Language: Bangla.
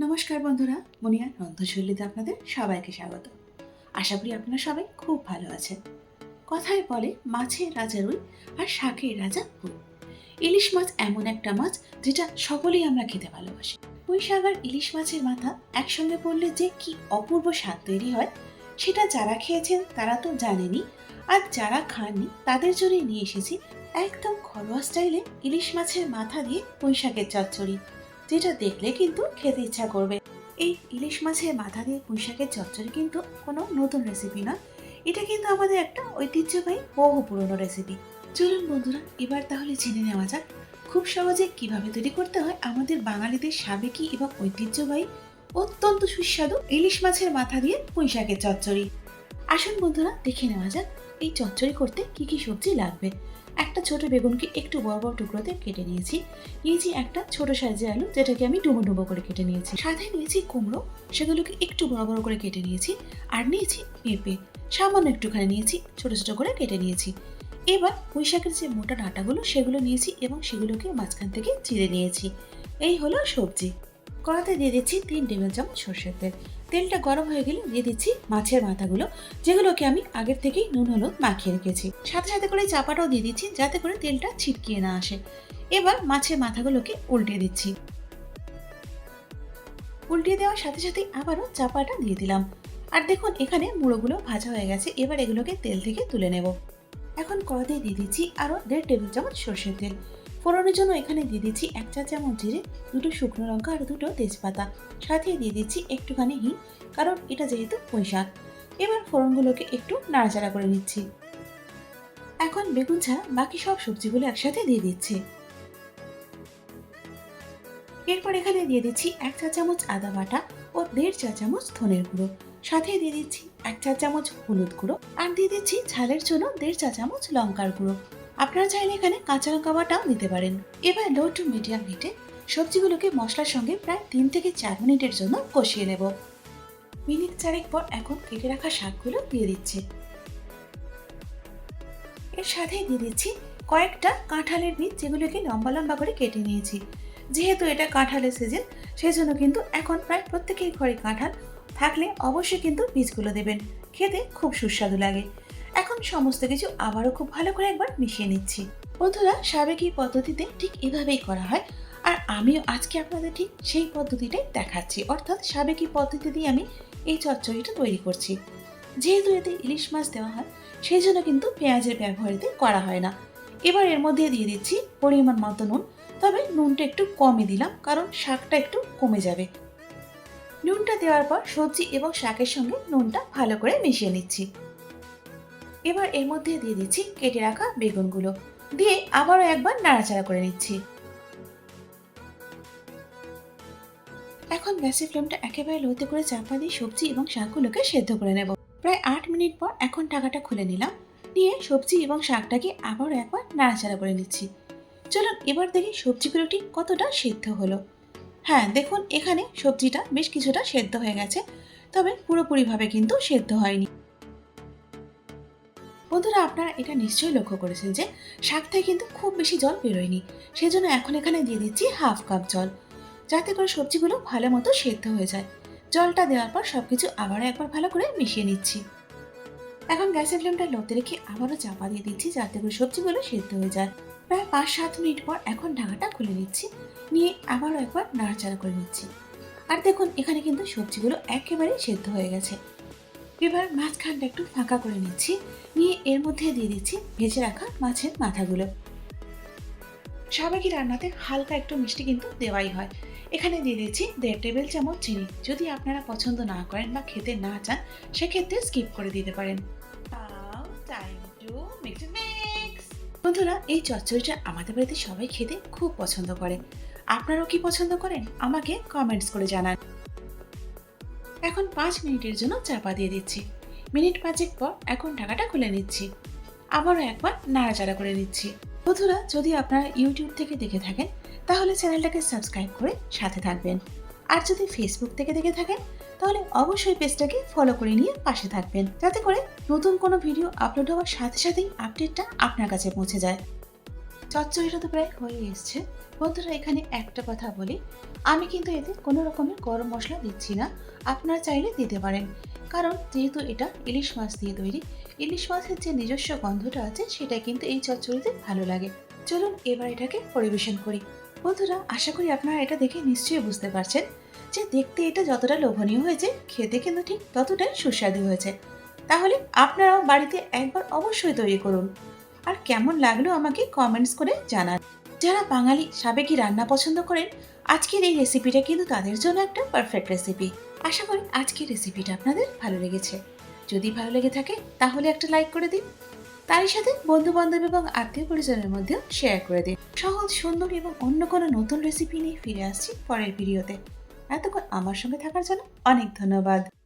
নমস্কার বন্ধুরা, মনিয়ার রন্ধনশৈলীতে আপনাদের সবাইকে স্বাগত। আশা করি আপনারা সবাই খুব ভালো আছেন। কথায় বলে মাছের রাজা রুই আর শাকের রাজা পুঁই। ইলিশ মাছ এমন একটা মাছ যেটা সকলেই আমরা খেতে ভালোবাসি। পুঁই শাক আর ইলিশ মাছের মাথা একসঙ্গে পড়লে যে কি অপূর্ব স্বাদ তৈরি হয় সেটা যারা খেয়েছেন তারা তো জানেনই, আর যারা খাননি তাদের জন্য নিয়ে এসেছি একদম ঘরোয়া স্টাইলে ইলিশ মাছের মাথা দিয়ে পুঁই শাকের চচ্চড়ি, যেটা দেখলে কিন্তু খেতে ইচ্ছা করবে। এই ইলিশ মাছের মাথা দিয়ে পুঁই শাকের চচ্চড়ি কিন্তু কোনো নতুন রেসিপি নয়, এটা কিন্তু আমাদের একটা ঐতিহ্যবাহী বহু পুরনো রেসিপি। চলুন বন্ধুরা, এবার তাহলে জেনে নেওয়া যাক খুব সহজে কিভাবে তৈরি করতে হয় আমাদের বাঙালিদের সাবেকি এবং ঐতিহ্যবাহী অত্যন্ত সুস্বাদু ইলিশ মাছের মাথা দিয়ে পুঁই শাকের চচ্চড়ি। আসুন বন্ধুরা, দেখে নেওয়া যাক এই চচ্চড়ি করতে কি কি সবজি লাগবে। একটা ছোট বেগুনকে একটু বড় বড় টুকরোতে কেটে নিয়েছি। একটা ছোট সাইজের আলু, যেটাকে আমি ডুবো ডুবো করে কেটে নিয়েছি। সাথে নিয়েছি কুমড়ো, সেগুলোকে একটু বড় বড় করে কেটে নিয়েছি। আর নিয়েছি পেঁপে, সামান্য একটুখানি নিয়েছি, ছোট ছোট করে কেটে নিয়েছি। এবার পুঁই শাকের যে মোটা ডাঁটাগুলো সেগুলো নিয়েছি এবং সেগুলোকে মাঝখান থেকে চিড়ে নিয়েছি। এই হলো সবজি। কড়াতে দিয়ে দিচ্ছি 3 টেবিল চামচ সরষের তেল। তেলটা গরম হয়ে গেলে দিয়ে দিচ্ছি মাছের মাথাগুলো, যেগুলোকে আমি আগের থেকেই নুন হলুদ মাখিয়ে রেখেছি। সাথে সাথে করে চাপাটাও দিয়ে দিচ্ছি যাতে করে তেলটা ছিটকিয়ে না আসে। এবার মাছের মাথাগুলোকে উল্টে দিচ্ছি। উল্টিয়ে দেওয়ার সাথে সাথে আবারও চাপাটা দিয়ে দিলাম। আর দেখুন এখানে মুড়োগুলো ভাজা হয়ে গেছে, এবার এগুলোকে তেল থেকে তুলে নেব। এখন কড়াতে দিয়ে দিচ্ছি আরও 1.5 টেবিল চামচ সরষের তেল। ফোড়নের জন্য এখানে দিয়ে দিচ্ছি 1 চা চামচ জিরে, 2টো শুকনো লঙ্কা আর 2টো তেজপাতা। সাথে দিয়ে দিচ্ছি একটুখানি হিং, কারণ এটা যেহেতু পুঁই শাক। এবার ফোড়নগুলোকে একটু নাড়াচাড়া করে নিচ্ছি। এখন বেগুন ছাড়া বাকি সব সবজিগুলো একসাথে দিয়ে দিচ্ছি। এরপর এখানে দিয়ে দিচ্ছি 1 চা চামচ আদা বাটা ও 1.5 চা চামচ ধনের গুঁড়ো। সাথে দিয়ে দিচ্ছি 1 চা চামচ হলুদ গুঁড়ো আর দিয়ে দিচ্ছি ঝালের জন্য 1.5 চা চামচ লঙ্কার গুঁড়ো। আপনারা চাইলে এখানে কাঁচা লঙ্কা বাটাও দিতে পারেন। এবার লো টু মিডিয়াম হিটে সবজিগুলোকে মশলার সঙ্গে প্রায় 3 থেকে 4 মিনিটের জন্য কষিয়ে নেব। মিনিট 4 পর এখন কেটে রাখা শাকগুলো দিয়ে দিচ্ছি। এর সাথে দিয়ে দিচ্ছি কয়েকটা কাঁঠালের বীজ, যেগুলোকে লম্বা লম্বা করে কেটে নিয়েছি। যেহেতু এটা কাঁঠালের সিজন, সেই জন্য কিন্তু এখন প্রায় প্রত্যেকের ঘরে কাঁঠাল থাকলে অবশ্যই কিন্তু বীজগুলো দেবেন, খেতে খুব সুস্বাদু লাগে। এখন সমস্ত কিছু আবারও খুব ভালো করে একবার মিশিয়ে নিচ্ছি। বন্ধুরা, সাবেকি পদ্ধতিতে ঠিক এভাবেই করা হয়, আর আমিও আজকে আপনাদের ঠিক সেই পদ্ধতিটাই দেখাচ্ছি, অর্থাৎ সাবেকি পদ্ধতি দিয়ে আমি এই চচ্চড়িটা তৈরি করছি। যেহেতু এতে ইলিশ মাছ দেওয়া হয়, সেই জন্য কিন্তু পেঁয়াজের ব্যবহার এতে করা হয় না। এবার এর মধ্যে দিয়ে দিচ্ছি পরিমাণ মতো নুন, তবে নুনটা একটু কমই দিলাম কারণ শাকটা একটু কমে যাবে। নুনটা দেওয়ার পর সবজি এবং শাকের সঙ্গে নুনটা ভালো করে মিশিয়ে নিচ্ছি। এবার এর মধ্যে দিয়ে দিচ্ছি কেটে রাখা বেগুনগুলো, দিয়ে আবারও একবার নাড়াচাড়া করে নিচ্ছি। এখন গ্যাসের ফ্লেমটা একেবারে লোতে করে চাপা দিয়ে সবজি এবং শাকগুলোকে সেদ্ধ করে নেব। প্রায় 8 মিনিট পর এখন ঢাকাটা খুলে নিলাম, নিয়ে সবজি এবং শাকটাকে আবারও একবার নাড়াচাড়া করে নিচ্ছি। চলুন এবার দেখি সবজিগুলো ঠিক কতটা সেদ্ধ হলো। হ্যাঁ, দেখুন এখানে সবজিটা বেশ কিছুটা সেদ্ধ হয়ে গেছে, তবে পুরোপুরিভাবে কিন্তু সেদ্ধ হয়নি। বন্ধুরা, আপনারা এটা নিশ্চয়ই লক্ষ্য করেছেন যে শাক থেকে কিন্তু খুব বেশি জল বেরোয়নি, সেজন্য এখন এখানে দিয়ে দিচ্ছি হাফ কাপ জল, যাতে করে সবজিগুলো ভালো মতো সেদ্ধ হয়ে যায়। জলটা দেওয়ার পর সবকিছু আবারও একবার ভালো করে মিশিয়ে নিচ্ছি। এখন গ্যাসের ফ্লেমটা লোতে রেখে আবারও চাপা দিয়ে দিচ্ছি যাতে করে সবজিগুলো সেদ্ধ হয়ে যায়। প্রায় 5-7 মিনিট পর এখন ঢাকাটা খুলে নিচ্ছি, নিয়ে আবারও একবার নাড়াচাড়া করে নিচ্ছি। আর দেখুন এখানে কিন্তু সবজিগুলো একেবারে সেদ্ধ হয়ে গেছে। এবার মাঝখানটা একটু ফাঁকা করে নিচ্ছি, নিয়ে এর মধ্যে দিয়ে দিচ্ছি ভেজে রাখা মাছের মাথাগুলো। সাবেকি রান্নাতে হালকা একটু মিষ্টি কিন্তু দেওয়াই হয়। এখানে দিয়ে দিচ্ছি 1.5 টেবিল চামচ চিনি। যদি আপনারা পছন্দ না করেন বা খেতে না চান, সেক্ষেত্রে স্কিপ করে দিতে পারেন। বন্ধুরা, এই চচ্চড়িটা আমাদের বাড়িতে সবাই খেতে খুব পছন্দ করে। আপনারাও কি পছন্দ করেন আমাকে কমেন্টস করে জানান। এখন 5 মিনিটের জন্য চাপা দিয়ে দিচ্ছি। মিনিট 5 পর এখন ঢাকাটা খুলে নিচ্ছি, আবারও একবার নাড়াচাড়া করে নিচ্ছি। বন্ধুরা, যদি আপনারা ইউটিউব থেকে দেখে থাকেন তাহলে চ্যানেলটাকে সাবস্ক্রাইব করে সাথে থাকবেন, আর যদি ফেসবুক থেকে দেখে থাকেন তাহলে অবশ্যই পেজটাকে ফলো করে নিয়ে পাশে থাকবেন, যাতে করে নতুন কোনো ভিডিও আপলোড হওয়ার সাথে সাথেই আপডেটটা আপনার কাছে পৌঁছে যায়। চচ্চড়িটা তো প্রায় হয়ে এসছে। বন্ধুরা এখানে একটা কথা বলি, আমি কিন্তু এতে কোনো রকমের গরম মশলা দিচ্ছি না। আপনারা চাইলে দিতে পারেন। কারণ যেহেতু এটা ইলিশ মাছ দিয়ে তৈরি, ইলিশ মাছের যে নিজস্ব গন্ধটা আছে সেটা কিন্তু এই চচ্চড়িতে ভালো লাগে। চলুন এবার এটাকে পরিবেশন করি। বন্ধুরা আশা করি আপনারা এটা দেখে নিশ্চয়ই বুঝতে পারছেন যে দেখতে এটা যতটা লোভনীয় হয়েছে, খেতে কিন্তু ঠিক ততটাই সুস্বাদু হয়েছে। তাহলে আপনারাও বাড়িতে একবার অবশ্যই তৈরি করুন। আর কেমন লাগলো আমাকে কমেন্টস করে জানান। যারা বাঙালি সাবেকি রান্না পছন্দ করেন, আজকের এই রেসিপিটা কিন্তু তাদের জন্য একটা পারফেক্ট রেসিপি। আশা করি আজকের রেসিপিটা আপনাদের ভালো লেগেছে। যদি ভালো লেগে থাকে তাহলে একটা লাইক করে দিন। তারই সাথে বন্ধু বান্ধব এবং আত্মীয় পরিজনের মধ্যেও শেয়ার করে দিন। সহজ, সুন্দর এবং অন্য কোনো নতুন রেসিপি নিয়ে ফিরে আসছি পরের ভিডিওতে। এতক্ষণ আমার সঙ্গে থাকার জন্য অনেক ধন্যবাদ।